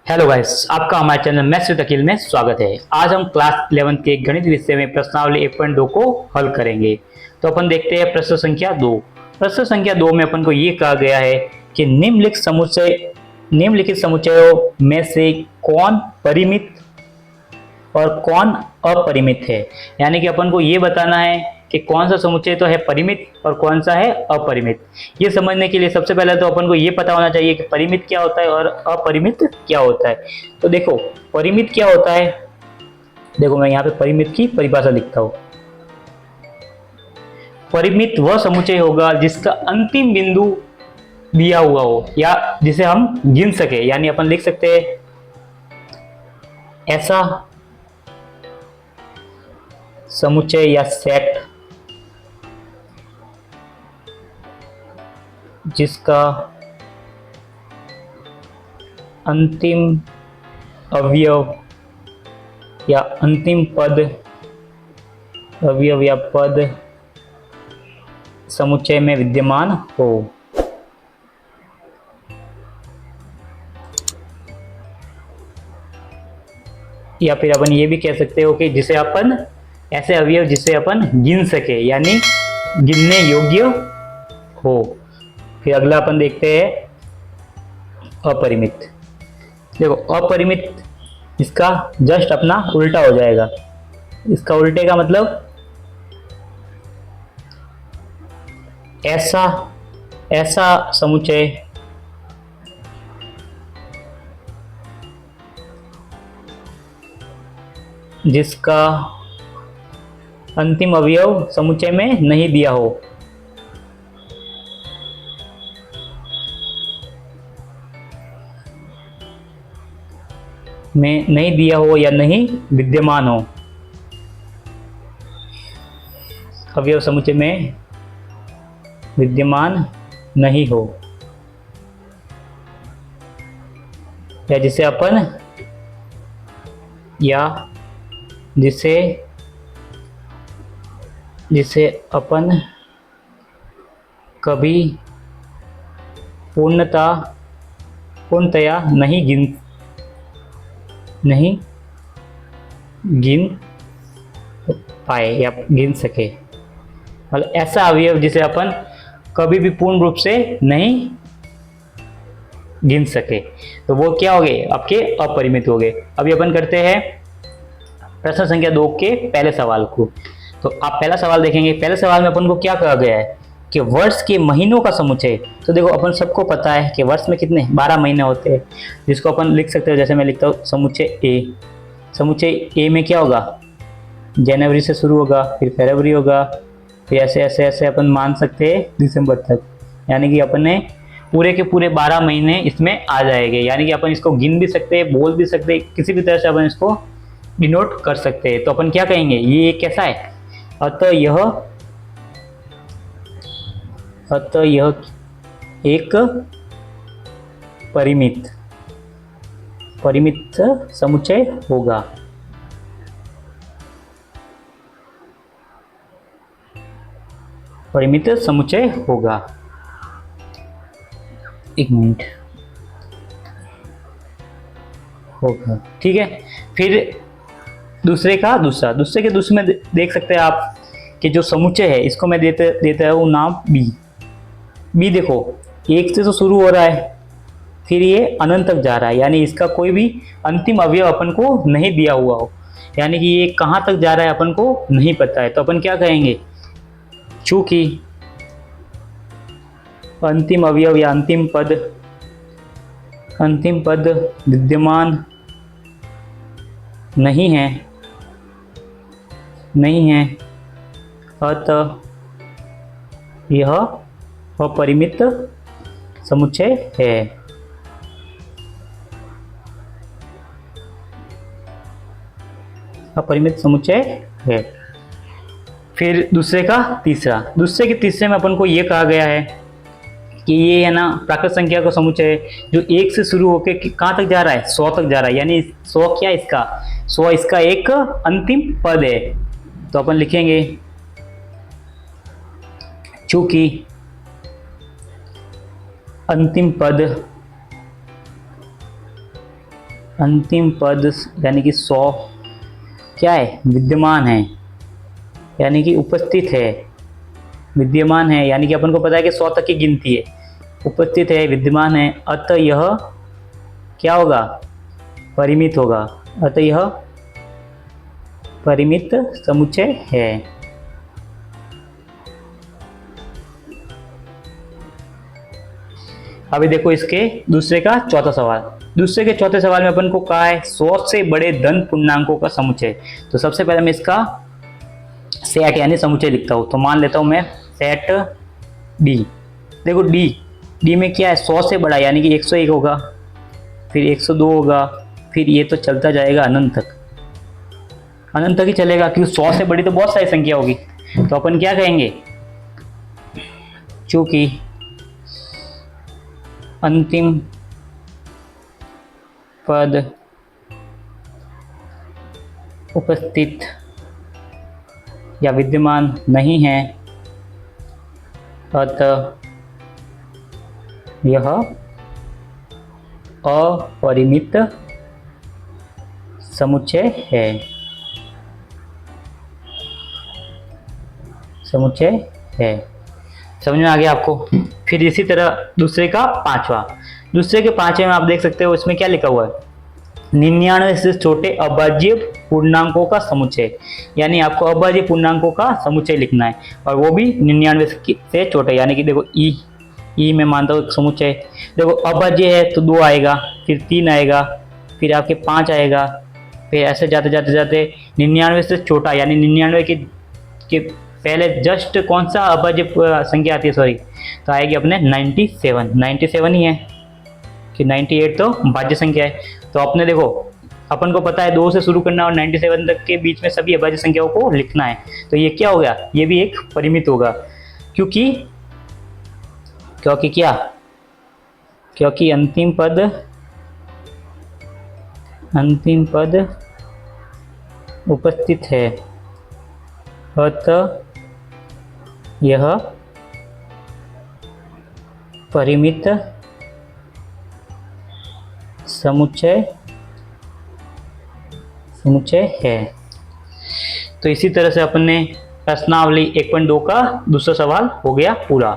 Hello guys, आपका हमारे channel maths with Aqeel में स्वागत है। आज हम क्लास 11 के गणित विषय में प्रश्नावली 1.2 को हल करेंगे। तो अपन देखते हैं प्रश्न संख्या 2। प्रश्न संख्या 2 में अपन को ये कहा गया है कि निम्नलिखित समुच्चयों में से कौन परिमित और कौन अपरिमित है। यानी कि अपन को ये बताना है कि कौन सा समुच्चय तो है परिमित और कौन सा है अपरिमित। ये समझने के लिए सबसे पहले तो अपन को ये पता होना चाहिए कि परिमित क्या होता है और अपरिमित क्या होता है। तो देखो, परिमित क्या होता है। देखो, मैं यहाँ पे परिमित की परिभाषा लिखता हूँ। परिमित वह समुच्चय होगा जिसका अंतिम बिंदु दिया हुआ हो या जिसे हम गिन सके। यानी अपन लिख सकते हैं ऐसा समुच्चय या सेट जिसका अंतिम अवयव या अंतिम पद अवयव या पद समुच्चय में विद्यमान हो। या फिर अपन ये भी कह सकते हो कि जिसे अपन ऐसे अवयव जिसे अपन गिन सके, यानी गिनने योग्य हो। फिर अगला अपन देखते हैं अपरिमित। देखो, अपरिमित इसका जस्ट अपना उल्टा हो जाएगा। इसका उल्टे का मतलब ऐसा समुच्चय जिसका अंतिम अवयव समुच्चय में नहीं दिया हो। में नहीं दिया हो या नहीं विद्यमान हो। अवयव समुच्चय में विद्यमान नहीं हो या जिसे अपन कभी पूर्णतया नहीं गिन पाए या गिन सके। मतलब ऐसा अवयव जिसे अपन कभी भी पूर्ण रूप से नहीं गिन सके, तो वो क्या हो गए, आपके अपरिमित हो गए। अभी अपन करते हैं प्रश्न संख्या 2 के पहले सवाल को। तो आप पहला सवाल देखेंगे। पहले सवाल में अपन को क्या कहा गया है कि वर्ष के महीनों का समुच्चय। तो देखो, अपन सबको पता है कि वर्ष में कितने 12 महीने होते हैं, जिसको अपन लिख सकते हो। जैसे मैं लिखता हूँ समुच्चय ए। समुच्चय ए में क्या होगा, जनवरी से शुरू होगा, फिर फरवरी होगा, फिर ऐसे ऐसे ऐसे अपन मान सकते हैं दिसंबर तक। यानी कि अपन ने पूरे के पूरे 12 महीने इसमें आ जाएंगे। यानी कि अपन इसको गिन भी सकते हैं, बोल भी सकते हैं, किसी भी तरह से अपन इसको डिनोट कर सकते हैं। तो अपन क्या कहेंगे, ये कैसा है, अतः यह एक परिमित समुच्चय होगा। परिमित समुच्चय होगा। एक मिनट होगा, ठीक है। फिर दूसरे के दूसरे में देख सकते हैं आप कि जो समुच्चय है इसको मैं देता हूँ नाम बी। देखो, एक से तो शुरू हो रहा है, फिर ये अनंत तक जा रहा है। यानी इसका कोई भी अंतिम अवयव अपन को नहीं दिया हुआ हो, यानी कि ये कहाँ तक जा रहा है अपन को नहीं पता है। तो अपन क्या कहेंगे, चूंकि अंतिम अवयव या अंतिम पद विद्यमान नहीं है, अतः यह अपरिमित समुच्चय है। अपरिमित समुच्चय है। फिर दूसरे के तीसरे में अपन को ये कहा गया है कि ये है ना प्राकृत संख्या का समुच्चय है जो 1 से शुरू होकर कहाँ तक जा रहा है, 100 तक जा रहा है। यानी 100 क्या, 100 इसका एक अंतिम पद है। तो अपन लिखेंगे चूंकि अंतिम पद अंतिम पद यानी कि 100 क्या है, विद्यमान है, यानी कि उपस्थित है, विद्यमान है, यानी कि अपन को पता है कि 100 तक की गिनती है, उपस्थित है, विद्यमान है, अतः यह क्या होगा, परिमित होगा, अतः यह परिमित समुच्चय है। अभी देखो इसके दूसरे का चौथा सवाल। दूसरे के चौथे सवाल में अपन को कहा है 100 से बड़े धन पूर्णांकों का समुच्चय। तो सबसे पहले मैं इसका सेट यानी समुच्चय लिखता हूँ। तो मान लेता हूँ मैं सेट डी। देखो डी में क्या है, 100 से बड़ा यानी कि 101 होगा, फिर 102 होगा, फिर ये तो चलता जाएगा अनंत तक, अनंत तक ही चलेगा, क्योंकि 100 से बड़ी तो बहुत सारी संख्या होगी। तो अपन क्या कहेंगे, चूंकि अंतिम पद उपस्थित या विद्यमान नहीं है, अतः यह अपरिमित समुच्चय है, समुच्चय है। समझ में आ गया आपको। फिर इसी तरह दूसरे का पांचवा, दूसरे के पांचवे में आप देख सकते हो इसमें क्या लिखा हुआ है, 99 से छोटे अभाज्य पूर्णांकों का समुच्चय, यानी आपको अभाज्य पूर्णांकों का समुच्चय लिखना है, और वो भी 99 से छोटे, यानी कि देखो ई में मानता हूँ समुच्चय। देखो अभाज्य है तो 2 आएगा, फिर 3 आएगा, फिर आपके 5 आएगा, फिर ऐसे जाते जाते जाते 99 से छोटा, यानी 99 के पहले जस्ट कौन सा अभाज्य संख्या आती है, सॉरी, तो आएगी अपने 97 ही है कि 98 तो भाज्य संख्या है। तो अपने देखो अपन को पता है 2 से शुरू करना और 97 तक के बीच में सभी अभाज्य संख्याओं को लिखना है। तो ये क्या हो गया, ये भी एक परिमित होगा, क्योंकि क्या, क्योंकि अंतिम पद उपस्थित है, अतः यह परिमित समुच्चय है। तो इसी तरह से अपन ने प्रश्नावली 1.2 का दूसरा सवाल हो गया पूरा।